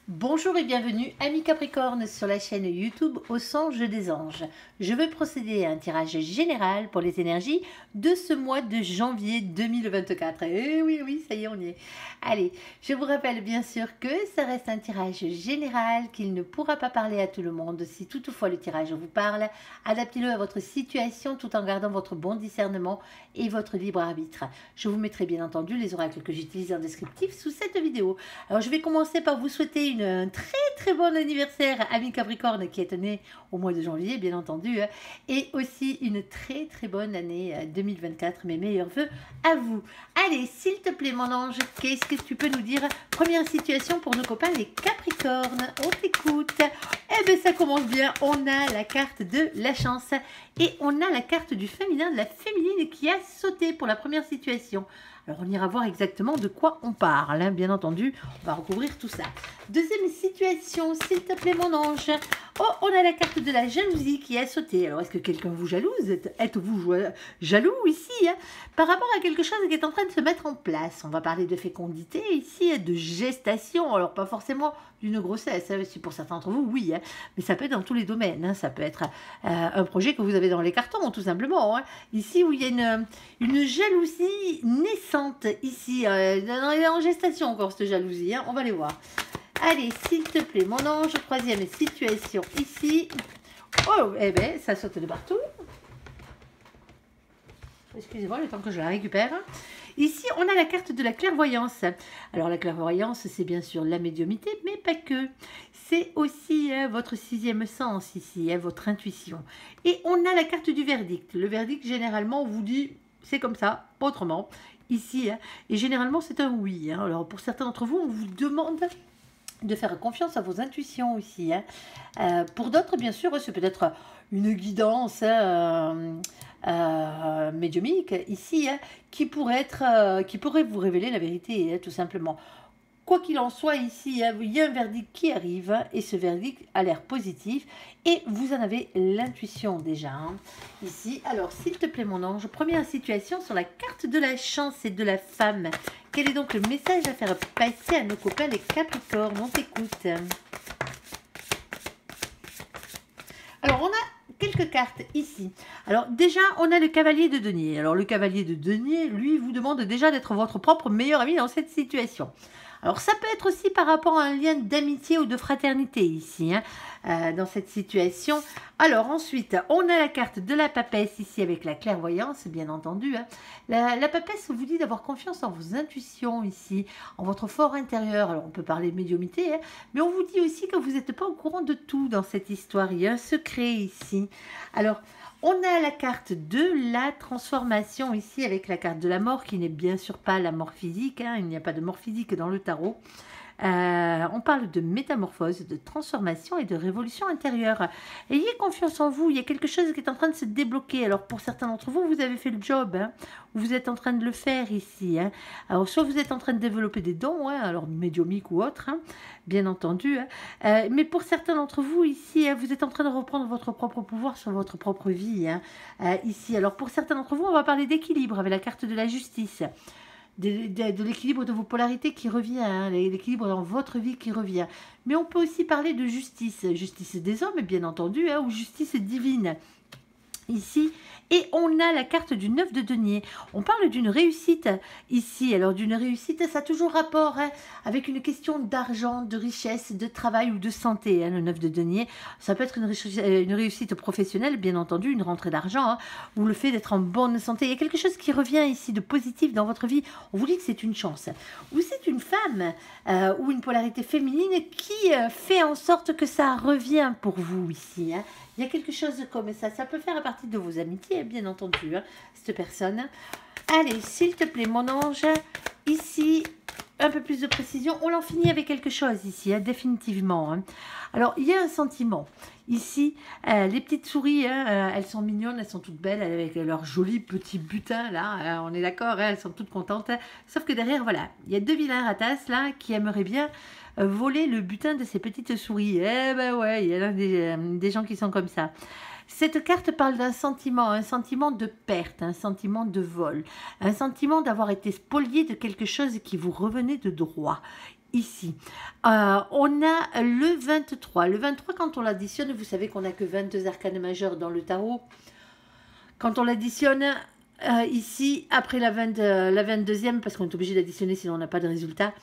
Bonjour et bienvenue, amis Capricorne, sur la chaîne YouTube Au Songe des Anges. Je veux procéder à un tirage général pour les énergies de ce mois de janvier 2024. Et oui, ça y est, on y est. Allez, je vous rappelle bien sûr que ça reste un tirage général, qu'il ne pourra pas parler à tout le monde. Si toutefois le tirage vous parle, adaptez-le à votre situation tout en gardant votre bon discernement et votre libre arbitre. Je vous mettrai bien entendu les oracles que j'utilise en descriptif sous cette vidéo. Alors je vais commencer par vous souhaiter un très bon anniversaire, ami Capricorne, qui est né au mois de janvier, bien entendu, et aussi une très bonne année 2024. Mes meilleurs voeux à vous. Allez, s'il te plaît, mon ange, qu'est-ce que tu peux nous dire? Première situation pour nos copains les Capricornes, on t'écoute. Eh bien, ça commence bien. On a la carte de la chance et on a la carte du féminin, de la féminine qui a sauté pour la première situation. Alors, on ira voir exactement de quoi on parle, hein, bien entendu. On va recouvrir tout ça. Deuxième situation, s'il te plaît, mon ange. Oh, on a la carte de la jalousie qui a sauté. Alors, est-ce que quelqu'un vous jalouse? Êtes-vous jaloux ici, hein, par rapport à quelque chose qui est en train de se mettre en place? On va parler de fécondité ici, de gestation. Alors, pas forcément d'une grossesse. Hein, si pour certains d'entre vous, oui. Hein, mais ça peut être dans tous les domaines. Hein, ça peut être un projet que vous avez dans les cartons, tout simplement. Hein. Ici, où il y a une jalousie naissante ici, en gestation encore cette jalousie, hein, on va les voir. Allez, s'il te plaît, mon ange, troisième situation ici. Oh, eh bien, ça saute de partout. Excusez-moi, le temps que je la récupère. Ici, on a la carte de la clairvoyance. Alors, la clairvoyance, c'est bien sûr la médiumnité, mais pas que. C'est aussi votre sixième sens ici, votre intuition. Et on a la carte du verdict. Le verdict, généralement, on vous dit, c'est comme ça, pas autrement. Ici, et généralement, c'est un oui. Hein. Alors, pour certains d'entre vous, on vous demande de faire confiance à vos intuitions aussi. Hein. Pour d'autres, bien sûr, c'est peut-être une guidance médiumique ici, hein, qui pourrait vous révéler la vérité, hein, tout simplement. Quoi qu'il en soit, ici, hein, il y a un verdict qui arrive, hein, et ce verdict a l'air positif, et vous en avez l'intuition déjà. Hein. Ici, alors, s'il te plaît, mon ange, première situation sur la carte de la chance et de la femme. Quel est donc le message à faire passer à nos copains les Capricornes? On t'écoute. Alors, on a quelques cartes ici. Alors, déjà, on a le cavalier de denier. Alors, le cavalier de denier, lui, vous demande déjà d'être votre propre meilleur ami dans cette situation. Alors, ça peut être aussi par rapport à un lien d'amitié ou de fraternité ici, hein, dans cette situation. Alors, ensuite, on a la carte de la papesse ici avec la clairvoyance, bien entendu. Hein. La papesse vous dit d'avoir confiance en vos intuitions ici, en votre fort intérieur. Alors, on peut parler de médiumnité, hein, mais on vous dit aussi que vous n'êtes pas au courant de tout dans cette histoire. Il y a un secret ici. Alors, on a la carte de la transformation ici avec la carte de la mort qui n'est bien sûr pas la mort physique. Hein, il n'y a pas de mort physique dans le tarot. On parle de métamorphose, de transformation et de révolution intérieure. Ayez confiance en vous, il y a quelque chose qui est en train de se débloquer. Alors pour certains d'entre vous, vous avez fait le job, hein, vous êtes en train de le faire ici. Hein. Alors soit vous êtes en train de développer des dons, hein, alors médiumiques ou autres, hein, bien entendu. Hein. Mais pour certains d'entre vous ici, hein, vous êtes en train de reprendre votre propre pouvoir sur votre propre vie. Hein, ici, alors pour certains d'entre vous, on va parler d'équilibre avec la carte de la justice. De l'équilibre de vos polarités qui revient, hein, l'équilibre dans votre vie qui revient. Mais on peut aussi parler de justice, justice des hommes, bien entendu, hein, ou justice divine. Ici, et on a la carte du 9 de denier. On parle d'une réussite ici. Alors d'une réussite, ça a toujours rapport, hein, avec une question d'argent, de richesse, de travail ou de santé. Hein, le 9 de denier, ça peut être une réussite professionnelle, bien entendu, une rentrée d'argent, hein, ou le fait d'être en bonne santé. Il y a quelque chose qui revient ici de positif dans votre vie. On vous dit que c'est une chance. Ou c'est une femme ou une polarité féminine qui fait en sorte que ça revient pour vous ici. Hein. Il y a quelque chose comme ça. Ça peut faire partie de vos amitiés, bien entendu, hein, cette personne. Allez, s'il te plaît, mon ange, ici, un peu plus de précision. On en finit avec quelque chose ici, hein, définitivement. Hein. Alors, il y a un sentiment. Ici, les petites souris, hein, elles sont mignonnes, elles sont toutes belles, avec leurs jolis petits butins, là, on est d'accord, hein, elles sont toutes contentes. Hein. Sauf que derrière, voilà, il y a deux vilains ratasses, là, qui aimeraient bien voler le butin de ces petites souris. Eh ben ouais, il y a des gens qui sont comme ça. Cette carte parle d'un sentiment, un sentiment de perte, un sentiment de vol, un sentiment d'avoir été spolié de quelque chose qui vous revenait de droit. ici. On a le 23. Le 23, quand on l'additionne, vous savez qu'on n'a que 22 arcanes majeures dans le tarot. Quand on l'additionne ici, après la 22e, parce qu'on est obligé d'additionner sinon on n'a pas de résultat,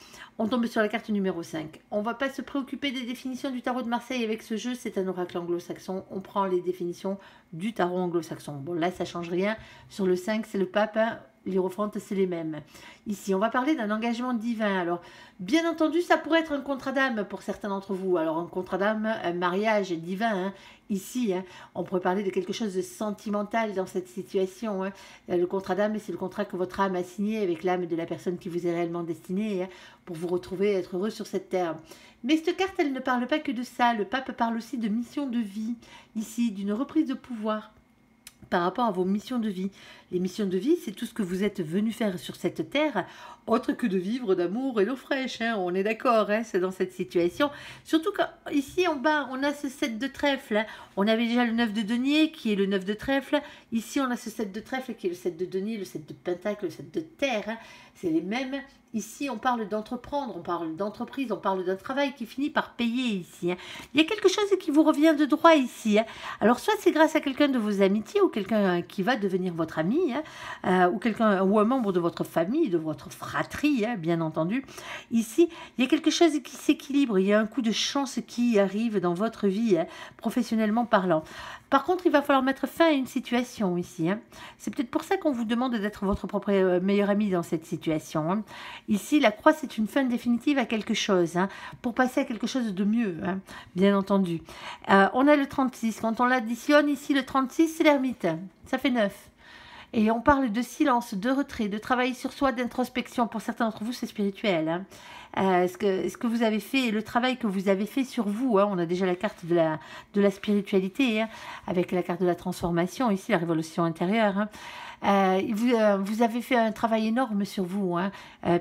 on tombe sur la carte numéro 5. On ne va pas se préoccuper des définitions du tarot de Marseille avec ce jeu, c'est un oracle anglo-saxon. On prend les définitions du tarot anglo-saxon. Bon, là, ça ne change rien. Sur le 5, c'est le pape. Hein. L'hiérophante, c'est les mêmes. Ici, on va parler d'un engagement divin. Alors, bien entendu, ça pourrait être un contrat d'âme pour certains d'entre vous. Alors, un contrat d'âme, un mariage divin. Hein. Ici, hein, on pourrait parler de quelque chose de sentimental dans cette situation. Hein. Le contrat d'âme, c'est le contrat que votre âme a signé avec l'âme de la personne qui vous est réellement destinée hein, pour vous retrouver, être heureux sur cette terre. Mais cette carte, elle ne parle pas que de ça. Le pape parle aussi de mission de vie, ici, d'une reprise de pouvoir par rapport à vos missions de vie. Les missions de vie, c'est tout ce que vous êtes venu faire sur cette terre, autre que de vivre d'amour et d'eau fraîche. Hein, on est d'accord, hein, c'est dans cette situation. Surtout qu'ici, en bas, on a ce 7 de trèfle. Hein. On avait déjà le 9 de denier, qui est le 9 de trèfle. Ici, on a ce 7 de trèfle, qui est le 7 de denier, le 7 de pentacle, le 7 de terre. Hein. C'est les mêmes. Ici, on parle d'entreprendre, on parle d'entreprise, on parle d'un travail qui finit par payer ici. Hein. Il y a quelque chose qui vous revient de droit ici. Hein. Alors, soit c'est grâce à quelqu'un de vos amitiés ou quelqu'un qui va devenir votre ami, hein, ou quelqu'un ou un membre de votre famille, de votre fratrie, hein, bien entendu. Ici, il y a quelque chose qui s'équilibre. Il y a un coup de chance qui arrive dans votre vie, hein, professionnellement parlant. Par contre, il va falloir mettre fin à une situation ici. Hein. C'est peut-être pour ça qu'on vous demande d'être votre propre meilleur ami dans cette situation. Hein. Ici, la croix, c'est une fin définitive à quelque chose, hein, pour passer à quelque chose de mieux, hein, bien entendu. On a le 36. Quand on l'additionne, ici, le 36, c'est l'ermite. Ça fait 9. Et on parle de silence, de retrait, de travail sur soi, d'introspection. Pour certains d'entre vous, c'est spirituel. Hein. Ce que vous avez fait, le travail que vous avez fait sur vous, hein, on a déjà la carte de la spiritualité, hein, avec la carte de la transformation, ici la révolution intérieure. Hein. Vous avez fait un travail énorme sur vous, hein,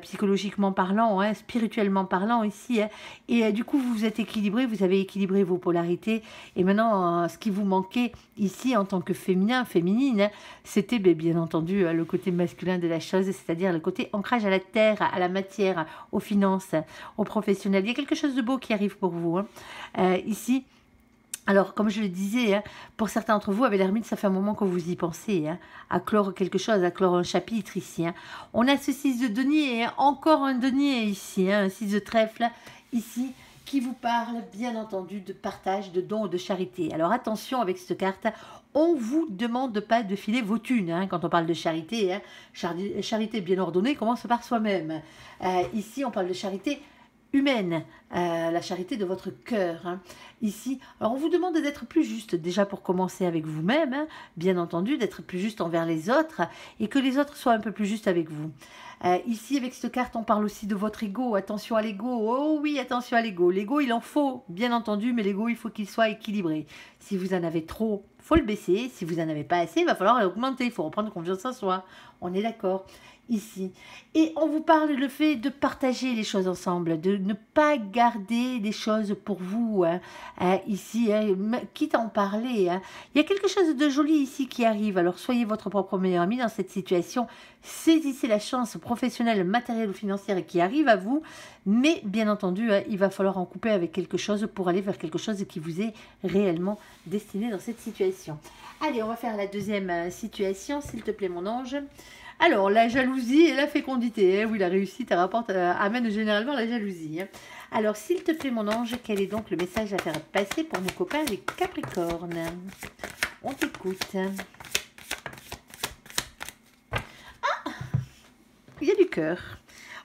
psychologiquement parlant, hein, spirituellement parlant ici, hein, et du coup vous vous êtes équilibré, vous avez équilibré vos polarités, et maintenant ce qui vous manquait ici en tant que féminine, hein, c'était bien entendu le côté masculin de la chose, c'est-à-dire le côté ancrage à la terre, à la matière, aux finances, aux professionnels. Il y a quelque chose de beau qui arrive pour vous hein. Ici. Alors, comme je le disais, hein, pour certains d'entre vous, avec l'ermite, ça fait un moment que vous y pensez, hein, à clore quelque chose, à clore un chapitre ici. Hein. On a ce 6 de denier, hein, encore un denier ici, hein, un 6 de trèfle ici, qui vous parle, bien entendu, de partage, de dons, de charité. Alors, attention avec cette carte, on ne vous demande pas de filer vos thunes. Hein, quand on parle de charité, hein, charité bien ordonnée commence par soi-même. Ici, on parle de charité humaine, la charité de votre cœur. Hein. Ici, alors on vous demande d'être plus juste, déjà pour commencer avec vous-même, hein, bien entendu, d'être plus juste envers les autres, et que les autres soient un peu plus justes avec vous. Ici, avec cette carte, on parle aussi de votre ego. Attention à l'ego. Oh oui, attention à l'ego. L'ego, il en faut, bien entendu, mais l'ego, il faut qu'il soit équilibré. Si vous en avez trop, il faut le baisser. Si vous n'en avez pas assez, il va falloir l'augmenter. Il faut reprendre confiance en soi. On est d'accord ici. Et on vous parle le fait de partager les choses ensemble, de ne pas garder les choses pour vous, hein, ici, hein, quitte à en parler. Hein. Il y a quelque chose de joli ici qui arrive, alors soyez votre propre meilleur ami dans cette situation, saisissez la chance professionnelle, matérielle ou financière qui arrive à vous, mais bien entendu, hein, il va falloir en couper avec quelque chose pour aller vers quelque chose qui vous est réellement destiné dans cette situation. Allez, on va faire la deuxième situation, s'il te plaît mon ange. Alors, la jalousie et la fécondité. Hein, oui, la réussite amène généralement la jalousie. Hein. Alors, s'il te plaît, mon ange, quel est donc le message à faire passer pour nos copains les Capricornes? On t'écoute. Ah, il y a du cœur.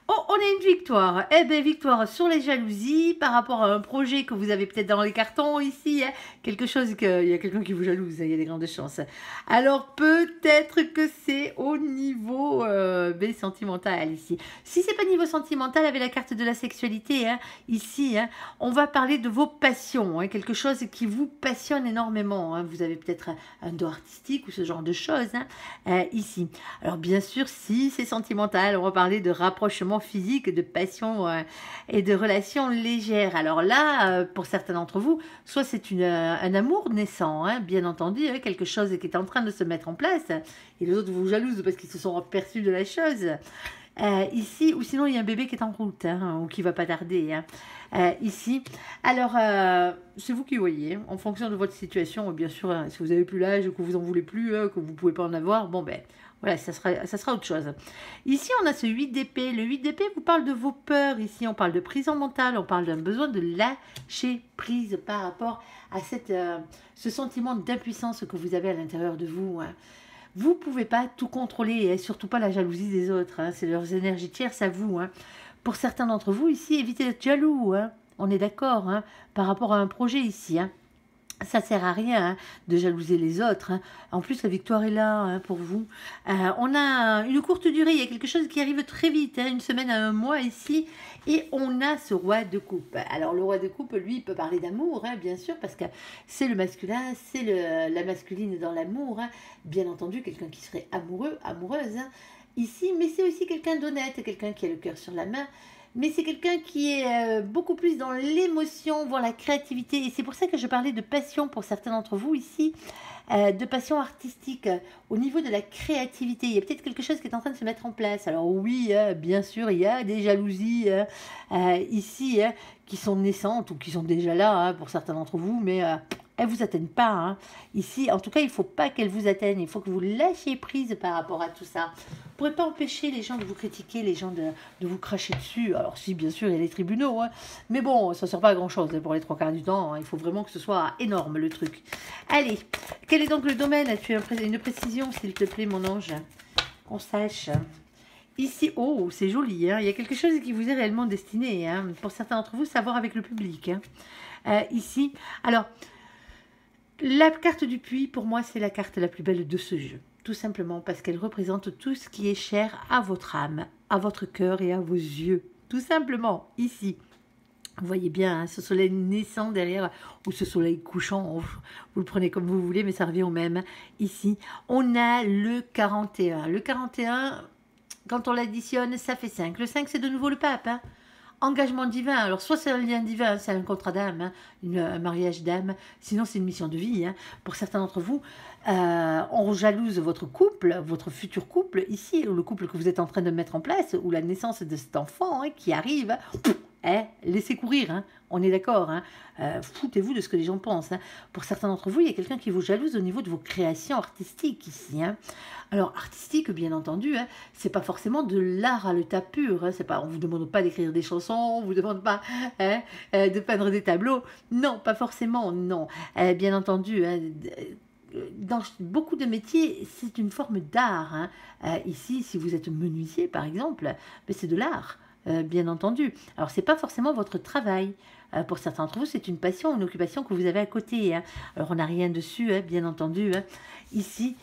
Oh, on a une victoire. Eh bien, victoire sur les jalousies par rapport à un projet que vous avez peut-être dans les cartons ici. Hein. Quelque chose il y a quelqu'un qui vous jalouse, hein, il y a des grandes chances. Alors, peut-être que c'est au niveau sentimental ici. Si c'est pas niveau sentimental, avec la carte de la sexualité, hein, ici, hein, on va parler de vos passions. Hein, quelque chose qui vous passionne énormément. Hein. Vous avez peut-être un don artistique ou ce genre de choses hein, ici. Alors, bien sûr, si c'est sentimental, on va parler de rapprochement physique, de passion et de relations légères. Alors là, pour certains d'entre vous, soit c'est un amour naissant, hein, bien entendu, hein, quelque chose qui est en train de se mettre en place, et les autres vous jalousent parce qu'ils se sont aperçus de la chose. Ici, ou sinon il y a un bébé qui est en route, hein, ou qui va pas tarder, hein. Ici, alors c'est vous qui voyez, en fonction de votre situation, bien sûr, hein, si vous n'avez plus l'âge, que vous en voulez plus, que vous pouvez pas en avoir, bon ben voilà, ça sera autre chose. Ici, on a ce 8 d'épée. Le 8 d'épée vous parle de vos peurs. Ici, on parle de prison mentale, on parle d'un besoin de lâcher prise par rapport à ce sentiment d'impuissance que vous avez à l'intérieur de vous, hein. Vous ne pouvez pas tout contrôler, et surtout pas la jalousie des autres, hein. C'est leurs énergies tierces à vous, hein. Pour certains d'entre vous, ici, évitez d'être jaloux, hein. On est d'accord, hein, par rapport à un projet ici, hein. Ça ne sert à rien, hein, de jalouser les autres, hein. En plus, la victoire est là, hein, pour vous. On a une courte durée, il y a quelque chose qui arrive très vite, hein, une semaine à un mois ici. Et on a ce roi de coupe. Alors le roi de coupe, lui, il peut parler d'amour, hein, bien sûr, parce que c'est le masculin, c'est la masculine dans l'amour, hein. Bien entendu, quelqu'un qui serait amoureux, amoureuse, hein, ici. Mais c'est aussi quelqu'un d'honnête, quelqu'un qui a le cœur sur la main. Mais c'est quelqu'un qui est beaucoup plus dans l'émotion, voire la créativité. Et c'est pour ça que je parlais de passion pour certains d'entre vous ici, de passion artistique. Au niveau de la créativité, il y a peut-être quelque chose qui est en train de se mettre en place. Alors oui, bien sûr, il y a des jalousies ici, qui sont naissantes ou qui sont déjà là, hein, pour certains d'entre vous, mais elles ne vous atteignent pas, hein. Ici, en tout cas, il ne faut pas qu'elles vous atteignent. Il faut que vous lâchiez prise par rapport à tout ça. Vous ne pourrez pas empêcher les gens de vous critiquer, les gens de vous cracher dessus. Alors si, bien sûr, il y a les tribunaux, hein, mais bon, ça ne sert pas à grand-chose, hein, pour les 3 quarts du temps, hein. Il faut vraiment que ce soit énorme, le truc. Allez, quel est donc le domaine? Tu as une précision, s'il te plaît, mon ange, qu'on sache. Ici, oh, c'est joli, hein. Il y a quelque chose qui vous est réellement destiné, hein. Pour certains d'entre vous, savoir avec le public, hein. Ici, alors... La carte du puits, pour moi, c'est la carte la plus belle de ce jeu. Tout simplement parce qu'elle représente tout ce qui est cher à votre âme, à votre cœur et à vos yeux. Tout simplement, ici. Vous voyez bien, hein, ce soleil naissant derrière, ou ce soleil couchant, vous le prenez comme vous voulez, mais ça revient au même. Ici, on a le 41. Le 41, quand on l'additionne, ça fait 5. Le 5, c'est de nouveau le pape, hein. Engagement divin, alors soit c'est un lien divin, c'est un contrat d'âme, hein, un mariage d'âme, sinon c'est une mission de vie, hein. Pour certains d'entre vous, on jalouse votre couple, votre futur couple, ici, ou le couple que vous êtes en train de mettre en place, ou la naissance de cet enfant, hein, qui arrive, hein, laissez courir, hein, on est d'accord, hein, foutez-vous de ce que les gens pensent, hein. Pour certains d'entre vous, il y a quelqu'un qui vous jalouse au niveau de vos créations artistiques ici, hein. Alors, artistique, bien entendu, hein, c'est pas forcément de l'art à l'état pur, hein, c'est pas, on vous demande pas d'écrire des chansons, on vous demande pas, hein, de peindre des tableaux, non, pas forcément, non, bien entendu, hein, dans beaucoup de métiers, c'est une forme d'art, hein. Ici, si vous êtes menuisier, par exemple, c'est de l'art, bien entendu. Alors, c'est pas forcément votre travail. Pour certains d'entre vous, c'est une passion, une occupation que vous avez à côté, hein. Alors, on n'a rien dessus, hein, bien entendu, hein, ici.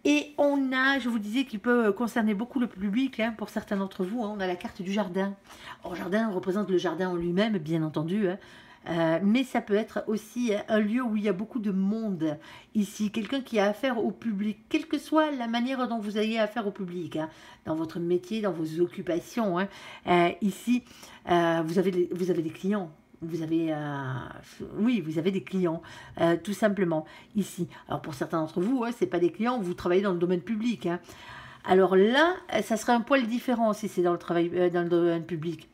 Et on a, je vous disais, qui peut concerner beaucoup le public, hein, pour certains d'entre vous, hein, on a la carte du jardin. Alors, jardin représente le jardin en lui-même, bien entendu, hein, mais ça peut être aussi un lieu où il y a beaucoup de monde ici, quelqu'un qui a affaire au public, quelle que soit la manière dont vous ayez affaire au public, hein, dans votre métier, dans vos occupations, hein, ici, vous avez des clients. Vous avez, oui, vous avez des clients, tout simplement, ici. Alors, pour certains d'entre vous, ce n'est pas des clients, vous travaillez dans le domaine public, hein. Alors là, ça serait un poil différent si c'est dans le travail, dans le domaine public.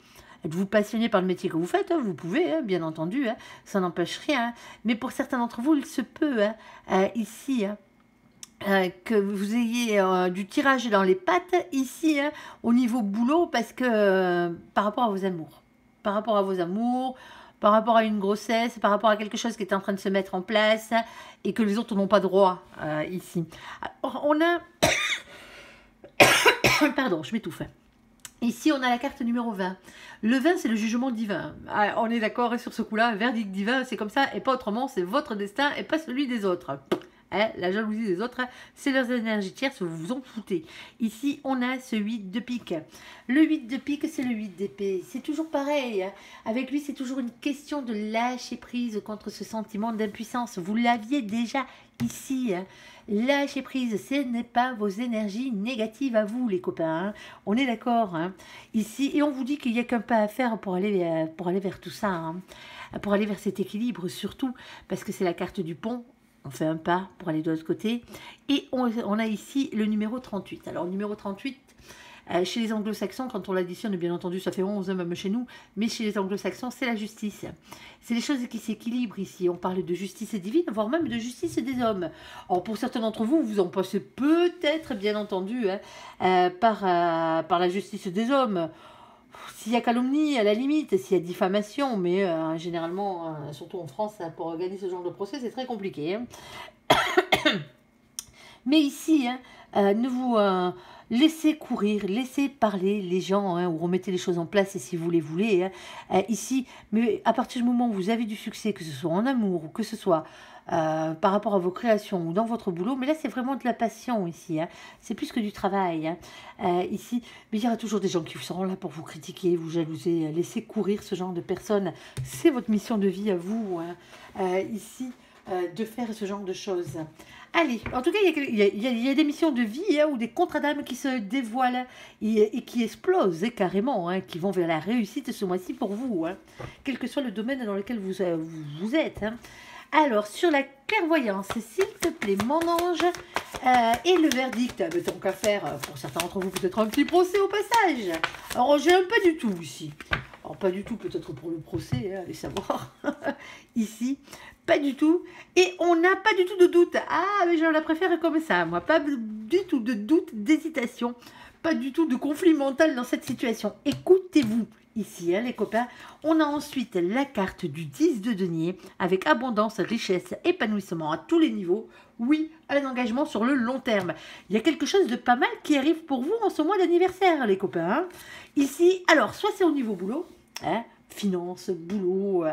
Êtes-vous passionné par le métier que vous faites, hein, vous pouvez, hein, bien entendu, hein, ça n'empêche rien. Hein. Mais pour certains d'entre vous, il se peut, hein, ici, hein, que vous ayez du tirage dans les pattes, ici, hein, au niveau boulot, parce que par rapport à vos amours. Par rapport à vos amours, par rapport à une grossesse, par rapport à quelque chose qui est en train de se mettre en place et que les autres n'ont pas droit ici. Alors, on a... Pardon, je m'étouffe. Ici, on a la carte numéro 20. Le 20, c'est le jugement divin. Ah, on est d'accord sur ce coup-là, un verdict divin, c'est comme ça et pas autrement, c'est votre destin et pas celui des autres. Hein, la jalousie des autres, c'est leurs énergies tierces, vous vous en foutez. Ici, on a ce 8 de pique. Le 8 de pique, c'est le 8 d'épée. C'est toujours pareil. Hein. Avec lui, c'est toujours une question de lâcher prise contre ce sentiment d'impuissance. Vous l'aviez déjà ici. Hein. Lâcher prise, ce n'est pas vos énergies négatives à vous, les copains. Hein. On est d'accord. Hein. Ici, et on vous dit qu'il n'y a qu'un pas à faire pour aller vers tout ça. Hein. Pour aller vers cet équilibre, surtout, parce que c'est la carte du pont. On fait un pas pour aller de l'autre côté. Et on a ici le numéro 38. Alors, le numéro 38, Chez les anglo-saxons, quand on l'additionne, bien entendu, ça fait 11, même chez nous, mais chez les anglo-saxons, c'est la justice. C'est les choses qui s'équilibrent ici. On parle de justice divine, voire même de justice des hommes. Alors, pour certains d'entre vous, vous en passez peut-être, bien entendu, par la justice des hommes. S'il y a calomnie, à la limite, s'il y a diffamation, mais généralement, surtout en France, pour organiser ce genre de procès, c'est très compliqué. Mais ici, ne vous laissez courir, laissez parler les gens, ou remettez les choses en place si vous les voulez. Ici, mais à partir du moment où vous avez du succès, que ce soit en amour ou que ce soit par rapport à vos créations ou dans votre boulot, mais là c'est vraiment de la passion ici, c'est plus que du travail ici, mais il y aura toujours des gens qui seront là pour vous critiquer, vous jalouser, laissez courir ce genre de personnes, c'est votre mission de vie à vous ici, de faire ce genre de choses. Allez, en tout cas, il y a des missions de vie ou des contrats d'âme qui se dévoilent et qui explosent carrément, qui vont vers la réussite ce mois-ci pour vous, quel que soit le domaine dans lequel vous êtes. Alors, sur la clairvoyance, s'il te plaît, mon ange, et le verdict, mais tant qu'à faire, pour certains d'entre vous, peut-être un petit procès au passage. Alors, j'aime pas du tout ici. Alors, pas du tout, peut-être pour le procès, allez savoir. Ici, pas du tout. Et on n'a pas du tout de doute. Ah, mais je la préfère comme ça, moi. Pas du tout de doute, d'hésitation. Pas du tout de conflit mental dans cette situation. Écoutez-vous. Ici, les copains, on a ensuite la carte du 10 de denier avec abondance, richesse, épanouissement à tous les niveaux. Oui, un engagement sur le long terme. Il y a quelque chose de pas mal qui arrive pour vous en ce mois d'anniversaire, les copains. Ici, alors, soit c'est au niveau boulot, finance, boulot,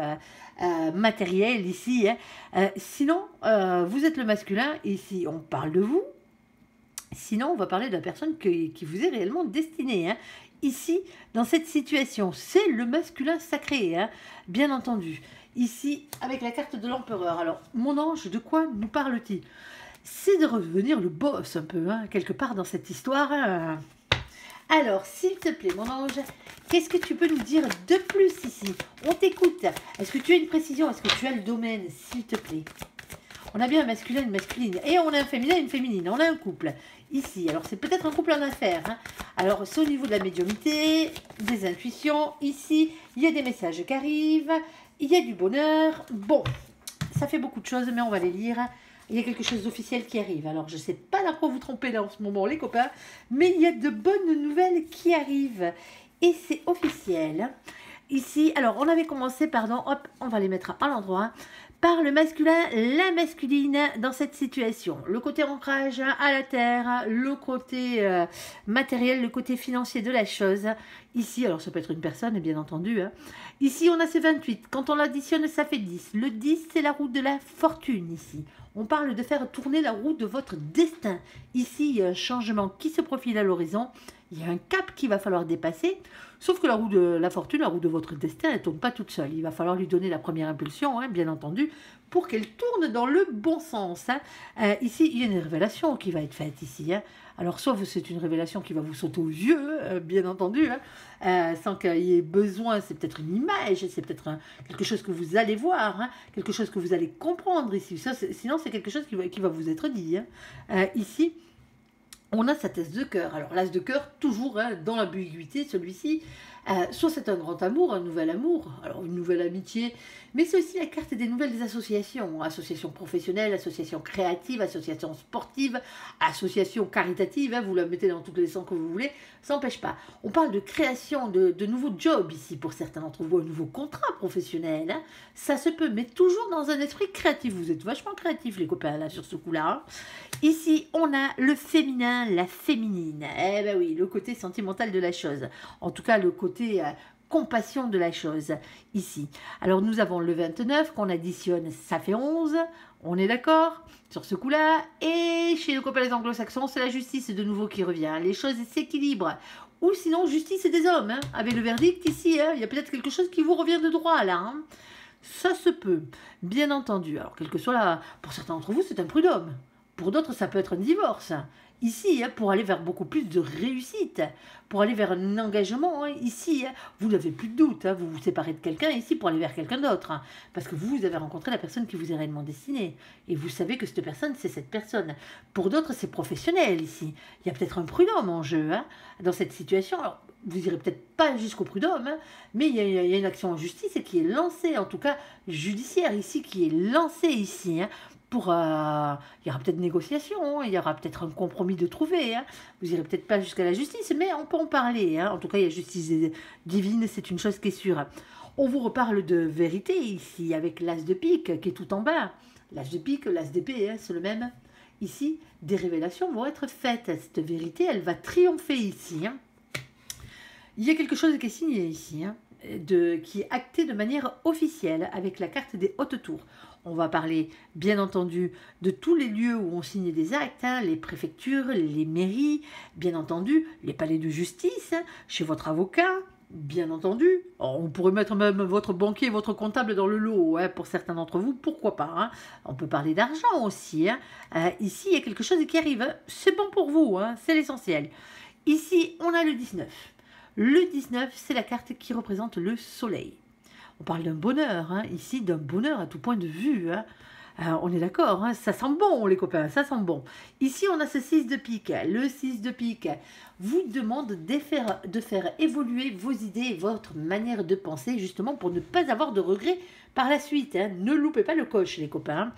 matériel, ici. Sinon, vous êtes le masculin, ici, on parle de vous. Sinon, on va parler de la personne qui vous est réellement destinée. Ici, dans cette situation, c'est le masculin sacré, bien entendu. Ici, avec la carte de l'empereur. Alors, mon ange, de quoi nous parle-t-il? C'est de redevenir le boss un peu, quelque part dans cette histoire. Alors, s'il te plaît, mon ange, qu'est-ce que tu peux nous dire de plus ici? On t'écoute. Est-ce que tu as une précision? Est-ce que tu as le domaine, s'il te plaît? On a bien un masculin, une masculine. Et on a un féminin, une féminine. On a un couple. Ici, alors c'est peut-être un couple en affaires. Alors, c'est au niveau de la médiumnité, des intuitions. Ici, il y a des messages qui arrivent. Il y a du bonheur. Bon, ça fait beaucoup de choses, mais on va les lire. Il y a quelque chose d'officiel qui arrive. Alors, je ne sais pas dans quoi vous tromper là en ce moment, les copains. Mais il y a de bonnes nouvelles qui arrivent. Et c'est officiel. Ici, alors, on avait commencé, pardon, hop, on va les mettre à l'endroit. Par le masculin, la masculine dans cette situation. Le côté ancrage à la terre, le côté matériel, le côté financier de la chose. Ici, alors ça peut être une personne, bien entendu. Ici, on a ce 28. Quand on l'additionne, ça fait 10. Le 10, c'est la roue de la fortune ici. On parle de faire tourner la roue de votre destin. Ici, il y a un changement qui se profile à l'horizon. Il y a un cap qu'il va falloir dépasser. Sauf que la roue de la fortune, la roue de votre destin, elle ne tourne pas toute seule. Il va falloir lui donner la première impulsion, bien entendu, pour qu'elle tourne dans le bon sens. Ici, il y a une révélation qui va être faite ici. Alors, soit c'est une révélation qui va vous sauter aux yeux, bien entendu, sans qu'il y ait besoin, c'est peut-être une image, c'est peut-être quelque chose que vous allez voir, quelque chose que vous allez comprendre ici. Ça, sinon, c'est quelque chose qui va vous être dit. Ici, on a cet as de cœur. Alors, l'as de cœur, toujours dans l'ambiguïté, celui-ci. Soit c'est un grand amour, un nouvel amour, alors une nouvelle amitié, mais c'est aussi la carte des nouvelles associations. Associations professionnelles, associations créatives, associations sportives, associations caritatives, vous la mettez dans tous les sens que vous voulez, ça n'empêche pas. On parle de création de nouveaux jobs ici, pour certains d'entre vous, un nouveau contrat professionnel. Ça se peut, mais toujours dans un esprit créatif. Vous êtes vachement créatifs, les copains, là, sur ce coup-là. Ici, on a le féminin, la féminine. Eh ben oui, le côté sentimental de la chose. En tout cas, le côté compassion de la chose, ici. Alors, nous avons le 29, qu'on additionne, ça fait 11. On est d'accord sur ce coup-là. Et chez le copain les anglo-saxons, c'est la justice de nouveau qui revient. Les choses s'équilibrent. Ou sinon, justice des hommes. Avec le verdict, ici, il y a peut-être quelque chose qui vous revient de droit, là. Ça se peut, bien entendu. Alors, quel que soit là, pour certains d'entre vous, c'est un prud'homme. Pour d'autres, ça peut être un divorce. Ici, pour aller vers beaucoup plus de réussite, pour aller vers un engagement, ici, vous n'avez plus de doute, vous vous séparez de quelqu'un ici pour aller vers quelqu'un d'autre, parce que vous avez rencontré la personne qui vous est réellement destinée, et vous savez que cette personne, c'est cette personne. Pour d'autres, c'est professionnel ici. Il y a peut-être un prud'homme en jeu dans cette situation. Alors, vous n'irez peut-être pas jusqu'au prud'homme, mais il y a une action en justice qui est lancée, en tout cas judiciaire ici, qui est lancée ici, il y aura peut-être négociation, il y aura peut-être un compromis de trouver. Vous n'irez peut-être pas jusqu'à la justice, mais on peut en parler. En tout cas, il y a justice divine, c'est une chose qui est sûre. On vous reparle de vérité ici, avec l'as de pique qui est tout en bas. L'as de pique, l'as d'épée, c'est le même. Ici, des révélations vont être faites. Cette vérité, elle va triompher ici. Il y a quelque chose qui est signé ici, qui est acté de manière officielle avec la carte des hautes tours. On va parler, bien entendu, de tous les lieux où on signe des actes, les préfectures, les mairies, bien entendu, les palais de justice, chez votre avocat, bien entendu. On pourrait mettre même votre banquier, votre comptable dans le lot, pour certains d'entre vous, pourquoi pas. On peut parler d'argent aussi. Ici, il y a quelque chose qui arrive. C'est bon pour vous, c'est l'essentiel. Ici, on a le 19. Le 19, c'est la carte qui représente le soleil. On parle d'un bonheur, ici, d'un bonheur à tout point de vue. On est d'accord, ça sent bon les copains, ça sent bon. Ici, on a ce 6 de pique. Le 6 de pique vous demande de faire évoluer vos idées et votre manière de penser, justement pour ne pas avoir de regrets par la suite. Ne loupez pas le coche les copains.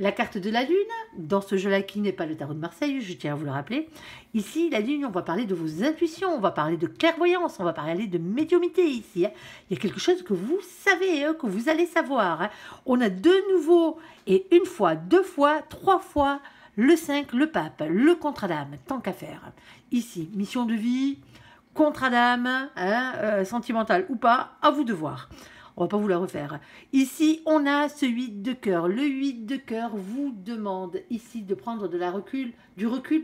La carte de la Lune, dans ce jeu-là qui n'est pas le tarot de Marseille, je tiens à vous le rappeler. Ici, la Lune, on va parler de vos intuitions, on va parler de clairvoyance, on va parler de médiumnité ici. Il y a quelque chose que vous savez, que vous allez savoir. On a de nouveau, et une fois, deux fois, trois fois, le 5, le pape, le contrat d'âme, tant qu'à faire. Ici, mission de vie, contrat d'âme, sentimental ou pas, à vous de voir. On va pas vous la refaire. Ici, on a ce 8 de cœur. Le 8 de cœur vous demande ici de prendre du recul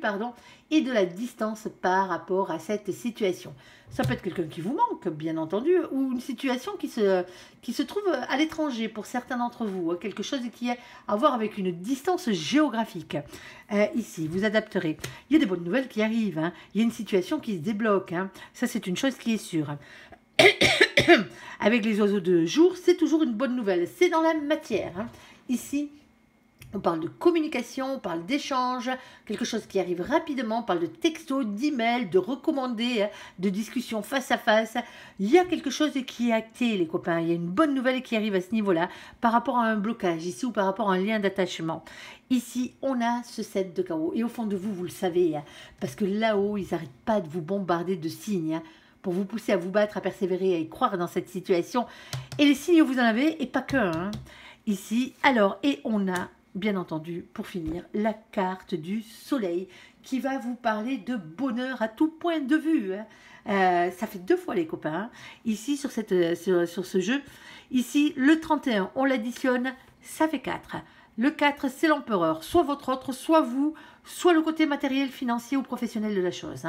et de la distance par rapport à cette situation. Ça peut être quelqu'un qui vous manque, bien entendu, ou une situation qui se trouve à l'étranger pour certains d'entre vous. Quelque chose qui a à voir avec une distance géographique. Ici, vous adapterez. Il y a des bonnes nouvelles qui arrivent. Il y a une situation qui se débloque. Ça, c'est une chose qui est sûre. Avec les oiseaux de jour, c'est toujours une bonne nouvelle. C'est dans la matière. Ici, on parle de communication, on parle d'échange, quelque chose qui arrive rapidement, on parle de texto, d'email, de recommandés, de discussion face à face. Il y a quelque chose qui est acté, les copains. Il y a une bonne nouvelle qui arrive à ce niveau-là par rapport à un blocage ici ou par rapport à un lien d'attachement. Ici, on a ce 7 de carreau. Et au fond de vous, vous le savez, parce que là-haut, ils n'arrêtent pas de vous bombarder de signes, pour vous pousser à vous battre, à persévérer, à y croire dans cette situation. Et les signes, vous en avez, et pas qu'un. Ici, alors, et on a, bien entendu, pour finir, la carte du soleil, qui va vous parler de bonheur à tout point de vue. Ça fait 2 fois, les copains, ici, sur ce jeu. Ici, le 31, on l'additionne, ça fait 4. Le 4, c'est l'empereur, soit votre autre, soit vous, soit le côté matériel, financier ou professionnel de la chose.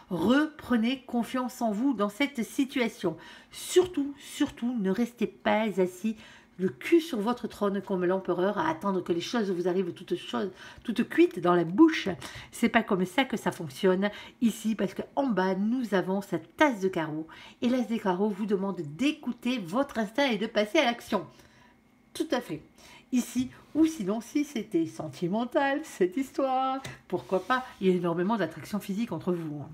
Reprenez confiance en vous dans cette situation. Surtout, surtout, ne restez pas assis, le cul sur votre trône comme l'empereur, à attendre que les choses vous arrivent toutes cuites dans la bouche. C'est pas comme ça que ça fonctionne ici, parce qu'en bas, nous avons cette tasse de carreau. Et l'as des carreaux vous demande d'écouter votre instinct et de passer à l'action. Tout à fait. Ici, ou sinon, si c'était sentimental, cette histoire, pourquoi pas, il y a énormément d'attraction physique entre vous.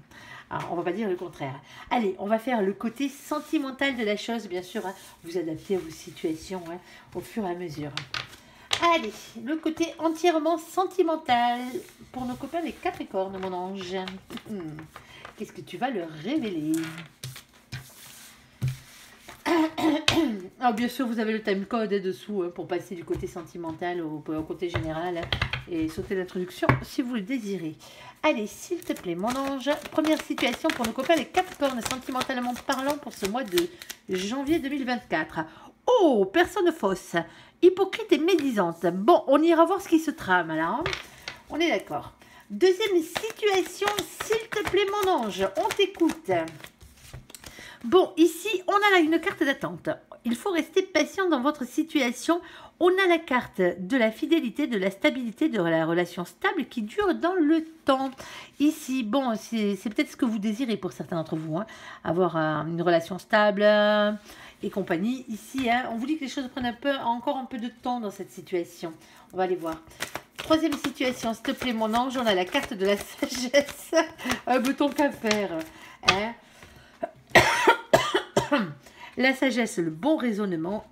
Alors, on va pas dire le contraire. Allez, on va faire le côté sentimental de la chose, bien sûr, vous adaptez à vos situations au fur et à mesure. Allez, le côté entièrement sentimental pour nos copains les Capricornes, mon ange. Qu'est-ce que tu vas leur révéler ? Alors bien sûr, vous avez le timecode dessous pour passer du côté sentimental au côté général et sauter l'introduction si vous le désirez. Allez, s'il te plaît, mon ange, première situation pour nos copains les Capricornes, sentimentalement parlant pour ce mois de janvier 2024. Oh, personne fausse, hypocrite et médisante. Bon, on ira voir ce qui se trame là. On est d'accord. Deuxième situation, s'il te plaît, mon ange, on t'écoute. Bon, ici, on a là une carte d'attente. il faut rester patient dans votre situation. On a la carte de la fidélité, de la stabilité, de la relation stable qui dure dans le temps. Ici, bon, c'est peut-être ce que vous désirez pour certains d'entre vous, hein, avoir une relation stable et compagnie. Ici, hein, on vous dit que les choses prennent encore un peu de temps dans cette situation. On va aller voir. Troisième situation, s'il te plaît, mon ange, on a la carte de la sagesse. Un bouton qu'à faire. Hein. La sagesse, le bon raisonnement.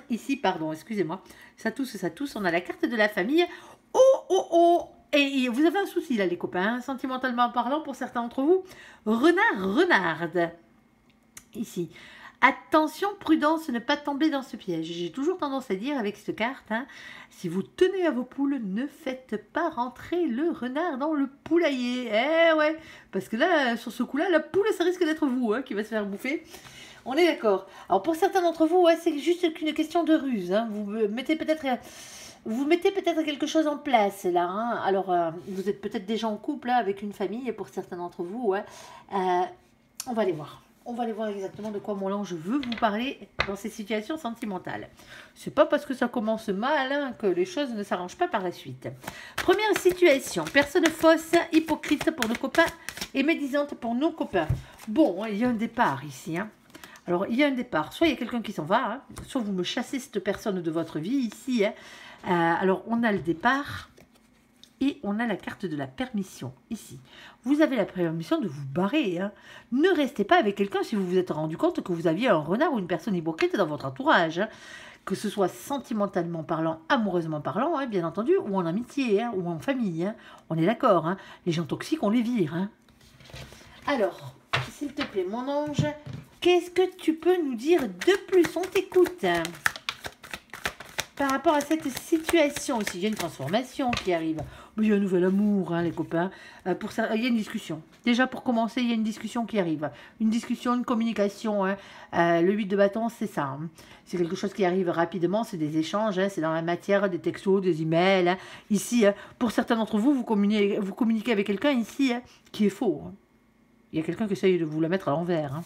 Ici, pardon, excusez-moi. Ça tousse, on a la carte de la famille. Oh, oh, oh. Et vous avez un souci là, les copains, hein, sentimentalement parlant, pour certains d'entre vous. Renard, renarde. Ici. Attention, prudence, ne pas tomber dans ce piège. J'ai toujours tendance à dire avec cette carte, hein, si vous tenez à vos poules, ne faites pas rentrer le renard dans le poulailler. Eh ouais, parce que là, sur ce coup-là, la poule, ça risque d'être vous hein, qui va se faire bouffer. On est d'accord. Alors pour certains d'entre vous, ouais, c'est juste qu'une question de ruse. Hein. Vous mettez peut-être quelque chose en place là. Hein. Alors vous êtes peut-être déjà en couple là, avec une famille et pour certains d'entre vous, ouais. On va aller voir. On va aller voir exactement de quoi mon ange veut vous parler dans ces situations sentimentales. C'est pas parce que ça commence mal hein, que les choses ne s'arrangent pas par la suite. Première situation, personne fausse, hypocrite pour nos copains et médisante pour nos copains. Bon, il y a un départ ici. Hein. Alors, il y a un départ. Soit il y a quelqu'un qui s'en va, hein, soit vous me chassez cette personne de votre vie ici. Hein. Alors, on a le départ et on a la carte de la permission ici. Vous avez la permission de vous barrer. Hein. Ne restez pas avec quelqu'un si vous vous êtes rendu compte que vous aviez un renard ou une personne hypocrite dans votre entourage. Hein. Que ce soit sentimentalement parlant, amoureusement parlant, hein, bien entendu, ou en amitié, hein, ou en famille. Hein. On est d'accord. Hein. Les gens toxiques, on les vire. Hein. Alors, s'il te plaît, mon ange, qu'est-ce que tu peux nous dire de plus? On t'écoute. Par rapport à cette situation aussi, il y a une transformation qui arrive. Il y a un nouvel amour, hein, les copains. Pour ça, il y a une discussion. Déjà, pour commencer, il y a une discussion qui arrive. Une discussion, une communication. Hein. Le 8 de bâton, c'est ça. Hein. C'est quelque chose qui arrive rapidement. C'est des échanges. Hein. C'est dans la matière des textos, des emails. Hein. Ici, hein, pour certains d'entre vous, vous communiquez avec quelqu'un ici hein, qui est faux. Hein. Il y a quelqu'un qui essaye de vous la mettre à l'envers. Hein.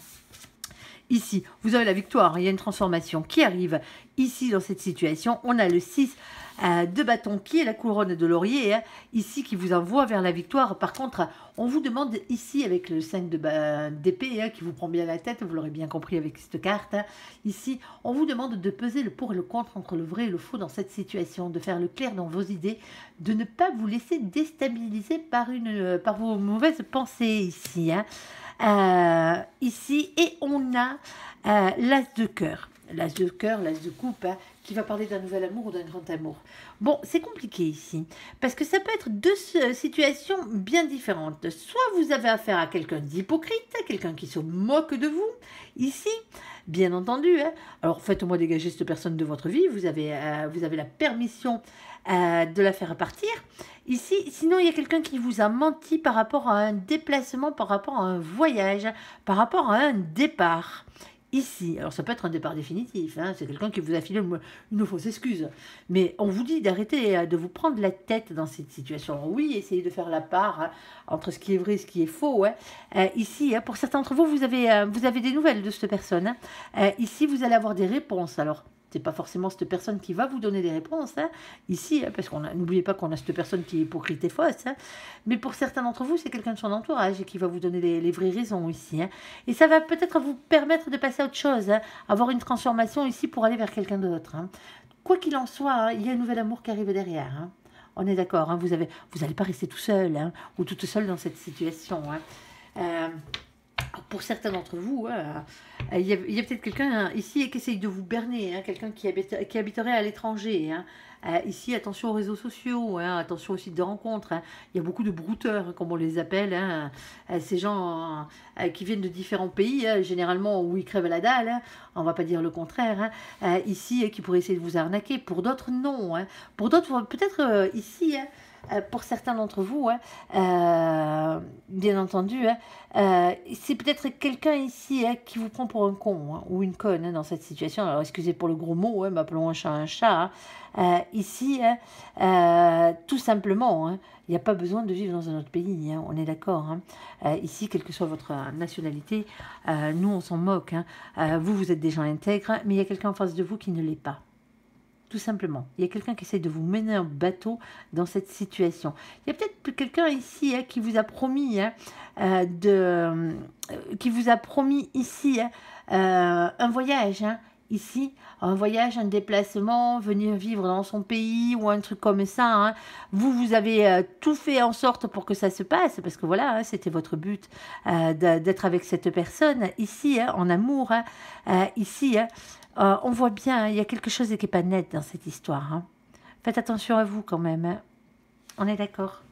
Ici, vous avez la victoire, il y a une transformation qui arrive. Ici, dans cette situation, on a le 6 de bâton qui est la couronne de laurier, hein, ici qui vous envoie vers la victoire. Par contre, on vous demande ici, avec le 5 d'épée hein, qui vous prend bien la tête, vous l'aurez bien compris avec cette carte, hein, ici, on vous demande de peser le pour et le contre entre le vrai et le faux dans cette situation, de faire le clair dans vos idées, de ne pas vous laisser déstabiliser par vos mauvaises pensées ici. Hein. Ici, et on a l'as de cœur. L'as de cœur, l'as de coupe, hein, qui va parler d'un nouvel amour ou d'un grand amour. Bon, c'est compliqué ici, parce que ça peut être deux situations bien différentes. Soit vous avez affaire à quelqu'un d'hypocrite, quelqu'un qui se moque de vous, ici, bien entendu. Hein. Alors, faites-moi dégager cette personne de votre vie, vous avez la permission de la faire partir. Ici, sinon, il y a quelqu'un qui vous a menti par rapport à un déplacement, par rapport à un voyage, par rapport à un départ. Ici, alors ça peut être un départ définitif, hein, c'est quelqu'un qui vous a filé une fausse excuse. Mais on vous dit d'arrêter de vous prendre la tête dans cette situation. Oui, essayez de faire la part hein, entre ce qui est vrai et ce qui est faux. Hein. Ici, hein, pour certains d'entre vous, vous avez des nouvelles de cette personne. Hein. Ici, vous allez avoir des réponses. Alors, c'est pas forcément cette personne qui va vous donner des réponses, hein, ici, hein, parce qu'on n'oubliez pas qu'on a cette personne qui est hypocrite et fausse, hein, mais pour certains d'entre vous, c'est quelqu'un de son entourage et qui va vous donner les vraies raisons ici. Hein, et ça va peut-être vous permettre de passer à autre chose, hein, avoir une transformation ici pour aller vers quelqu'un d'autre. Hein. Quoi qu'il en soit, hein, il y a un nouvel amour qui arrive derrière. Hein. On est d'accord, hein, vous n'allez pas rester tout seul hein, ou toute seule dans cette situation. Hein. Pour certains d'entre vous, il y a peut-être quelqu'un ici qui essaye de vous berner, hein, quelqu'un qui habiterait à l'étranger. Hein. Ici, attention aux réseaux sociaux, hein, attention aux sites de rencontres. Hein. Il y a beaucoup de brouteurs, comme on les appelle. Hein. Ces gens qui viennent de différents pays, hein, généralement où ils crèvent la dalle. Hein. On ne va pas dire le contraire. Hein. Ici, qui pourraient essayer de vous arnaquer. Pour d'autres, non. Hein. Pour d'autres, peut-être ici... Hein, pour certains d'entre vous, bien entendu, c'est peut-être quelqu'un ici qui vous prend pour un con ou une conne dans cette situation. Alors, excusez pour le gros mot, mais appelons un chat un chat. Ici, tout simplement, il n'y a pas besoin de vivre dans un autre pays, on est d'accord. Ici, quelle que soit votre nationalité, nous, on s'en moque. Vous êtes des gens intègres, mais il y a quelqu'un en face de vous qui ne l'est pas. Tout simplement. Il y a quelqu'un qui essaie de vous mener en bateau dans cette situation. Il y a peut-être quelqu'un ici qui vous a promis ici un voyage. Ici, un voyage, un déplacement, venir vivre dans son pays ou un truc comme ça. Vous avez tout fait en sorte pour que ça se passe, parce que voilà, c'était votre but d'être avec cette personne. Ici, en amour, ici, on voit bien, il y a quelque chose qui n'est pas net dans cette histoire. Faites attention à vous quand même. On est d'accord?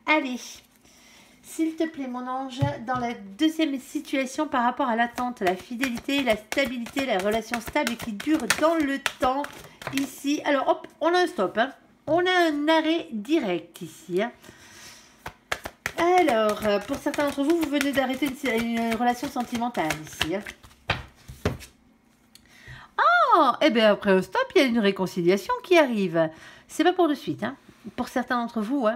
Allez, s'il te plaît, mon ange, dans la deuxième situation par rapport à l'attente, la fidélité, la stabilité, la relation stable et qui dure dans le temps, ici. Alors, hop, on a un stop. On a un arrêt direct ici. Alors, pour certains d'entre vous, vous venez d'arrêter une relation sentimentale ici. Oh, et bien après un stop, il y a une réconciliation qui arrive. C'est pas pour de suite. Pour certains d'entre vous,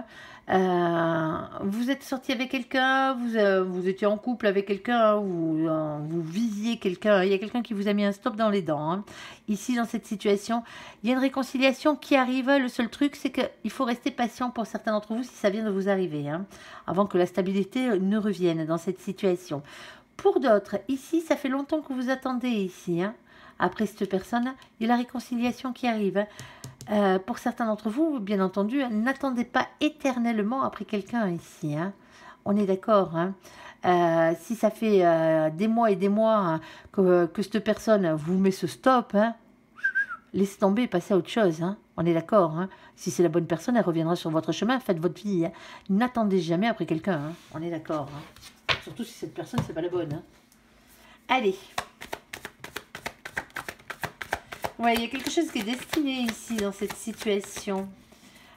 vous êtes sorti avec quelqu'un, vous étiez en couple avec quelqu'un, vous visiez quelqu'un, il y a quelqu'un qui vous a mis un stop dans les dents. Ici, dans cette situation, il y a une réconciliation qui arrive. Le seul truc, c'est qu'il faut rester patient pour certains d'entre vous si ça vient de vous arriver, avant que la stabilité ne revienne dans cette situation. Pour d'autres, ici, ça fait longtemps que vous attendez ici, après cette personne, il y a la réconciliation qui arrive. Pour certains d'entre vous, bien entendu, n'attendez pas éternellement après quelqu'un ici. On est d'accord. Si ça fait des mois et des mois que cette personne vous met ce stop, laissez tomber, passez à autre chose. On est d'accord. Si c'est la bonne personne, elle reviendra sur votre chemin. Faites votre vie. N'attendez jamais après quelqu'un. On est d'accord. Surtout si cette personne, c'est pas la bonne. Allez. Ouais, il y a quelque chose qui est destiné ici dans cette situation.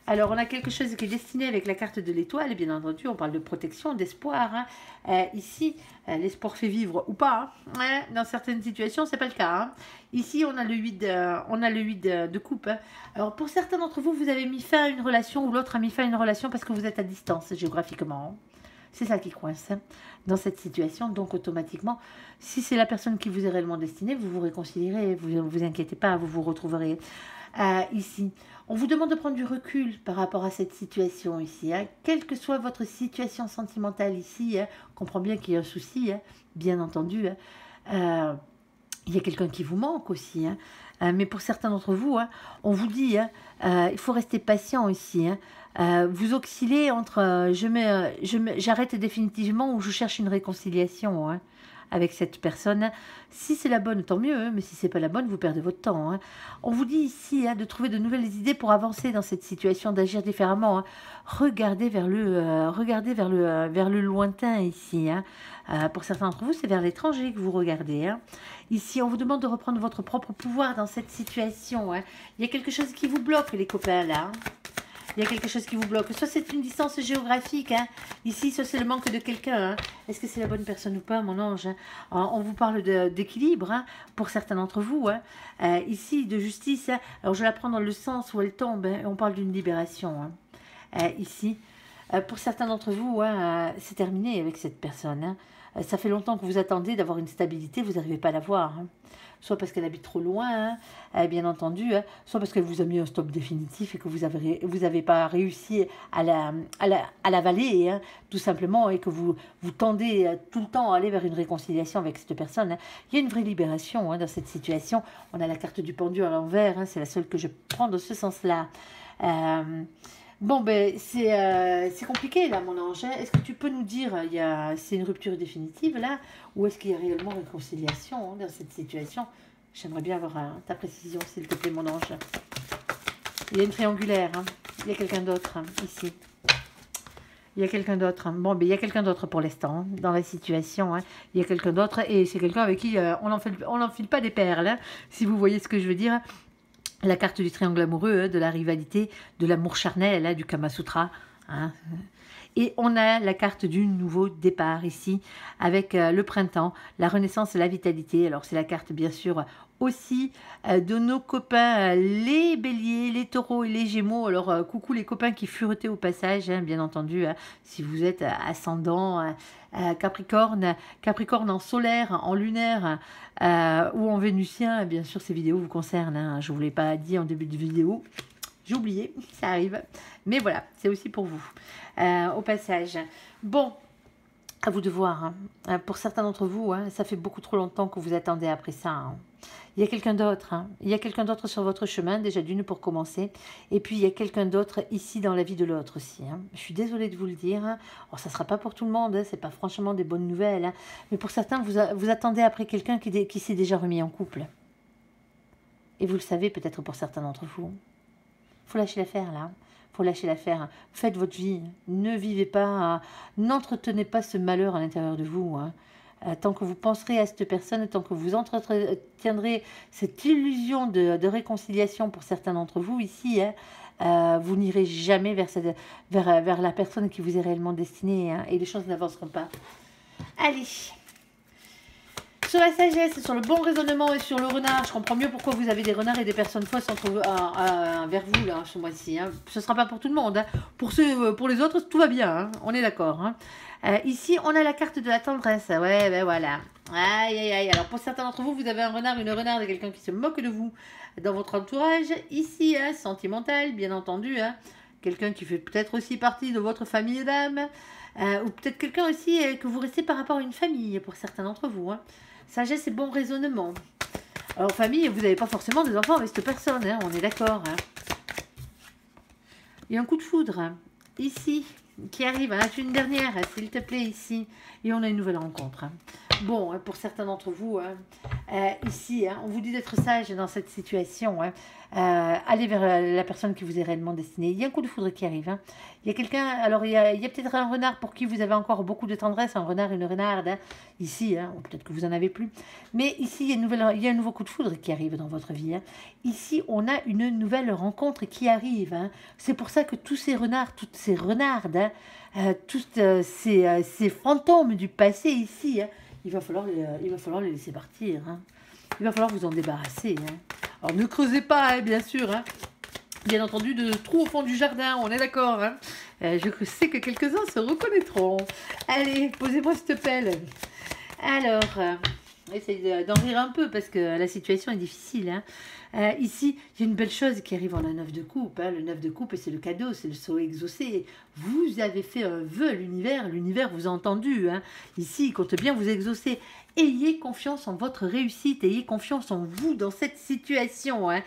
Alors, on a quelque chose qui est destiné avec la carte de l'étoile, bien entendu. On parle de protection, d'espoir. Ici, l'espoir fait vivre ou pas. Dans certaines situations, c'est pas le cas. Ici, on a le 8 de coupe. Alors, pour certains d'entre vous, vous avez mis fin à une relation ou l'autre a mis fin à une relation parce que vous êtes à distance géographiquement. C'est ça qui coince dans cette situation. Donc, automatiquement, si c'est la personne qui vous est réellement destinée, vous vous réconcilierez. Vous ne vous inquiétez pas, vous vous retrouverez ici. On vous demande de prendre du recul par rapport à cette situation ici. Quelle que soit votre situation sentimentale ici, on comprend bien qu'il y a un souci, bien entendu. Il y a quelqu'un qui vous manque aussi. Mais pour certains d'entre vous, on vous dit, il faut rester patient ici. Vous oscillez entre j'arrête définitivement ou je cherche une réconciliation avec cette personne. Si c'est la bonne, tant mieux, mais si c'est pas la bonne, vous perdez votre temps. On vous dit ici de trouver de nouvelles idées pour avancer dans cette situation, d'agir différemment. Regardez vers le lointain ici. Pour certains d'entre vous, c'est vers l'étranger que vous regardez. Ici, on vous demande de reprendre votre propre pouvoir dans cette situation. Il y a quelque chose qui vous bloque, les copains, là. Il y a quelque chose qui vous bloque. Soit c'est une distance géographique, ici, soit c'est le manque de quelqu'un. Est-ce que c'est la bonne personne ou pas, mon ange? On vous parle d'équilibre, pour certains d'entre vous. Ici, de justice. Alors, je vais la prendre dans le sens où elle tombe. On parle d'une libération. Ici, pour certains d'entre vous, c'est terminé avec cette personne. Ça fait longtemps que vous attendez d'avoir une stabilité, vous n'arrivez pas à l'avoir. Soit parce qu'elle habite trop loin, bien entendu, soit parce qu'elle vous a mis un stop définitif et que vous avez pas réussi à l'avaler, tout simplement, et que vous tendez tout le temps à aller vers une réconciliation avec cette personne. Il y a une vraie libération dans cette situation. On a la carte du pendu à l'envers, c'est la seule que je prends dans ce sens-là. Bon, ben, c'est compliqué, là, mon ange. Est-ce que tu peux nous dire, c'est une rupture définitive, là, ou est-ce qu'il y a réellement réconciliation dans cette situation? J'aimerais bien avoir ta précision, s'il te plaît, mon ange. Il y a une triangulaire, il y a quelqu'un d'autre, ici. Il y a quelqu'un d'autre. Bon, ben, il y a quelqu'un d'autre pour l'instant, dans la situation. Il y a quelqu'un d'autre, et c'est quelqu'un avec qui on n'enfile pas des perles, si vous voyez ce que je veux dire. la carte du triangle amoureux, de la rivalité, de l'amour charnel, du Kama Sutra. Hein. Et on a la carte du nouveau départ ici, avec le printemps, la renaissance et la vitalité. Alors c'est la carte bien sûr aussi de nos copains les béliers, les taureaux et les gémeaux. Alors coucou les copains qui furetaient au passage, hein, bien entendu, hein, si vous êtes ascendant Capricorne, Capricorne en solaire, en lunaire ou en vénusien, bien sûr ces vidéos vous concernent. Hein, je ne vous l'ai pas dit en début de vidéo. J'ai oublié, ça arrive. Mais voilà, c'est aussi pour vous, au passage. Bon, à vous de voir. Hein. Pour certains d'entre vous, hein, ça fait beaucoup trop longtemps que vous attendez après ça. Hein. Il y a quelqu'un d'autre. Hein. Il y a quelqu'un d'autre sur votre chemin, déjà d'une pour commencer. Et puis, il y a quelqu'un d'autre ici dans la vie de l'autre aussi. Hein. Je suis désolée de vous le dire. Hein. Alors, ça ne sera pas pour tout le monde. Hein. Ce n'est pas franchement des bonnes nouvelles. Hein. Mais pour certains, vous attendez après quelqu'un qui s'est déjà remis en couple. Et vous le savez peut-être pour certains d'entre vous. Faut lâcher l'affaire là, faut lâcher l'affaire. Faites votre vie, ne vivez pas, n'entretenez pas ce malheur à l'intérieur de vous. Hein. Tant que vous penserez à cette personne, tant que vous entretiendrez cette illusion de réconciliation pour certains d'entre vous ici, hein, vous n'irez jamais vers la personne qui vous est réellement destinée, hein, et les choses n'avanceront pas. Allez. Sur la sagesse, sur le bon raisonnement et sur le renard, je comprends mieux pourquoi vous avez des renards et des personnes fausses vers vous là, ce mois-ci. Hein. Ce ne sera pas pour tout le monde. Hein. Pour les autres, tout va bien. Hein. On est d'accord. Hein. Ici, on a la carte de la tendresse. Ouais, ben voilà. Aïe, aïe, aïe. Alors, pour certains d'entre vous, vous avez un renard, une renarde, quelqu'un qui se moque de vous dans votre entourage. Ici, hein, sentimental, bien entendu. Hein. Quelqu'un qui fait peut-être aussi partie de votre famille d'âme. Ou peut-être quelqu'un aussi que vous restez par rapport à une famille, pour certains d'entre vous. Hein. Sagesse et bon raisonnement. Alors, en famille, vous n'avez pas forcément des enfants avec cette personne, hein, on est d'accord. Hein. Il y a un coup de foudre, hein, ici, qui arrive. Hein, une dernière, s'il te plaît, ici. Et on a une nouvelle rencontre. Hein. Bon, hein, pour certains d'entre vous, hein, ici, hein, on vous dit d'être sage dans cette situation. Hein. Allez vers la personne qui vous est réellement destinée. Il y a un coup de foudre qui arrive. Hein. Il y a quelqu'un, alors il y a peut-être un renard pour qui vous avez encore beaucoup de tendresse, un renard, une renarde, hein, ici, hein, peut-être que vous n'en avez plus. Mais ici, il y a un nouveau coup de foudre qui arrive dans votre vie. Hein. Ici, on a une nouvelle rencontre qui arrive. Hein. C'est pour ça que tous ces renards, toutes ces renardes, hein, tous ces fantômes du passé ici, hein, il va falloir les laisser partir. Hein. Il va falloir vous en débarrasser. Hein. Alors ne creusez pas, hein, bien sûr. Hein. Bien entendu, de trous au fond du jardin, on est d'accord. Hein. Je sais que quelques-uns se reconnaîtront. Allez, posez-moi cette pelle. Alors, essayez d'en rire un peu parce que la situation est difficile. Hein. Ici, il y a une belle chose qui arrive en un 9 de coupe. Hein. Le 9 de coupe, c'est le cadeau, c'est le saut exaucé. Vous avez fait un vœu à l'univers vous a entendu. Hein. Ici, il compte bien vous exaucer. Ayez confiance en votre réussite, ayez confiance en vous dans cette situation. Hein.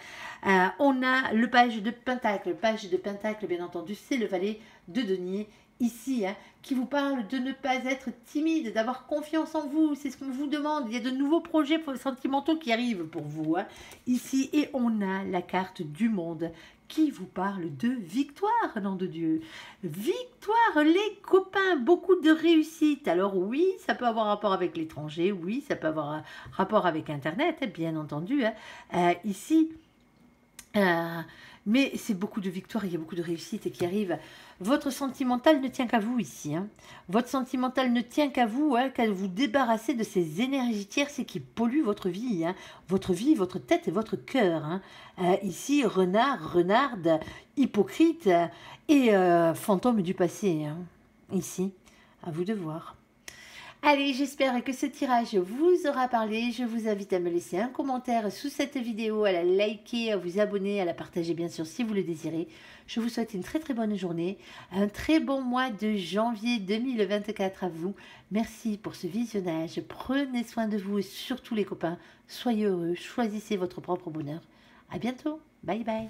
On a le page de Pentacle. Le page de Pentacle, bien entendu, c'est le valet de denier ici, hein, qui vous parle de ne pas être timide, d'avoir confiance en vous. C'est ce qu'on vous demande. Il y a de nouveaux projets sentimentaux qui arrivent pour vous. Hein, ici, et on a la carte du monde qui vous parle de victoire, nom de Dieu. Victoire, les copains, beaucoup de réussite. Alors oui, ça peut avoir rapport avec l'étranger, oui, ça peut avoir rapport avec Internet, bien entendu. Hein. Ici, mais c'est beaucoup de victoire, il y a beaucoup de réussite qui arrive. Votre sentimental ne tient qu'à vous ici. Hein. Votre sentimental ne tient qu'à vous, hein, qu'à vous débarrasser de ces énergies tierces qui polluent votre vie, votre tête et votre cœur. Hein. Ici, renard, renarde, hypocrite et fantôme du passé. Hein. Ici, à vous de voir. Allez, j'espère que ce tirage vous aura parlé. Je vous invite à me laisser un commentaire sous cette vidéo, à la liker, à vous abonner, à la partager bien sûr si vous le désirez. Je vous souhaite une très très bonne journée, un très bon mois de janvier 2024 à vous. Merci pour ce visionnage. Prenez soin de vous et surtout les copains, soyez heureux, choisissez votre propre bonheur. À bientôt, bye bye.